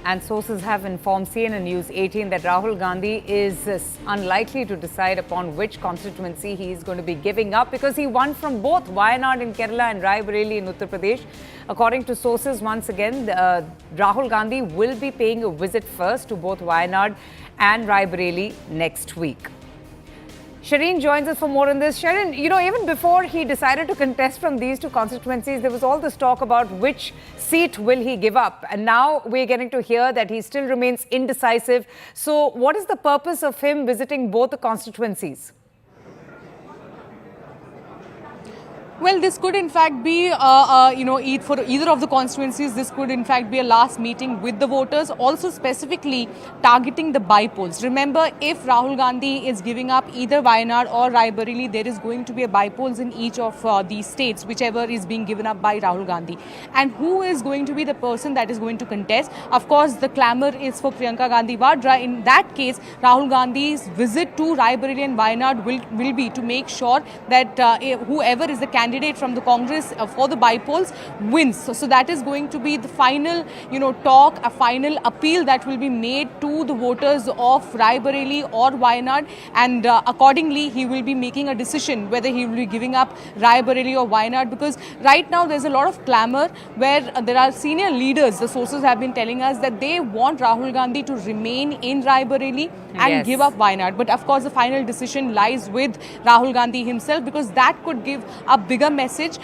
And sources have informed CNN News 18 that Rahul Gandhi is unlikely to decide upon which constituency he is going to be giving up because he won from both Wayanad in Kerala and Raebareli in Uttar Pradesh. According to sources, once again, Rahul Gandhi will be paying a visit first to both Wayanad and Raebareli next week. Shireen joins us for more on this. Shireen, even before he decided to contest from these two constituencies, there was all this talk about which seat will he give up. And now we're getting to hear that he still remains indecisive. So what is the purpose of him visiting both the constituencies? Well, this could in fact be, for either of the constituencies, this could in fact be a last meeting with the voters, also specifically targeting the by-polls. Remember, if Rahul Gandhi is giving up either Wayanad or Raebareli, there is going to be a by-polls in each of these states, whichever is being given up by Rahul Gandhi. And who is going to be the person that is going to contest? Of course, the clamour is for Priyanka Gandhi Vadra. In that case, Rahul Gandhi's visit to Raebareli and Wayanad will be to make sure that whoever is the candidate from the Congress for the by-polls wins. So that is going to be the final, talk, a final appeal that will be made to the voters of Raebareli or Wayanad, and accordingly he will be making a decision whether he will be giving up Raebareli or Wayanad, because right now there's a lot of clamour where there are senior leaders, the sources have been telling us that they want Rahul Gandhi to remain in Raebareli and give up Wayanad. But of course the final decision lies with Rahul Gandhi himself, because that could give a bigger message,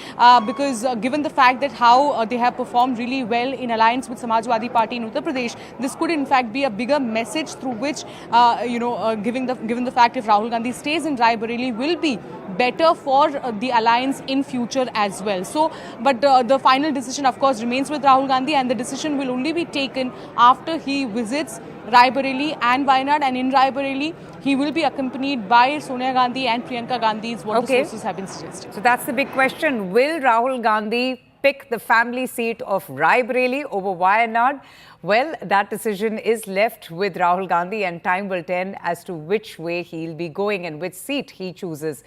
because given the fact that how they have performed really well in alliance with Samajwadi Party in Uttar Pradesh, this could in fact be a bigger message through which, given the fact if Rahul Gandhi stays in Raebareli, will be better for the alliance in future as well. So, but the final decision of course remains with Rahul Gandhi, and the decision will only be taken after he visits Raebareli and Wayanad, and in Raebareli he will be accompanied by Sonia Gandhi and Priyanka Gandhi, is what the sources have been suggesting. So that's the big question. Will Rahul Gandhi pick the family seat of Raebareli over Wayanad? Well, that decision is left with Rahul Gandhi, and time will tell as to which way he'll be going and which seat he chooses.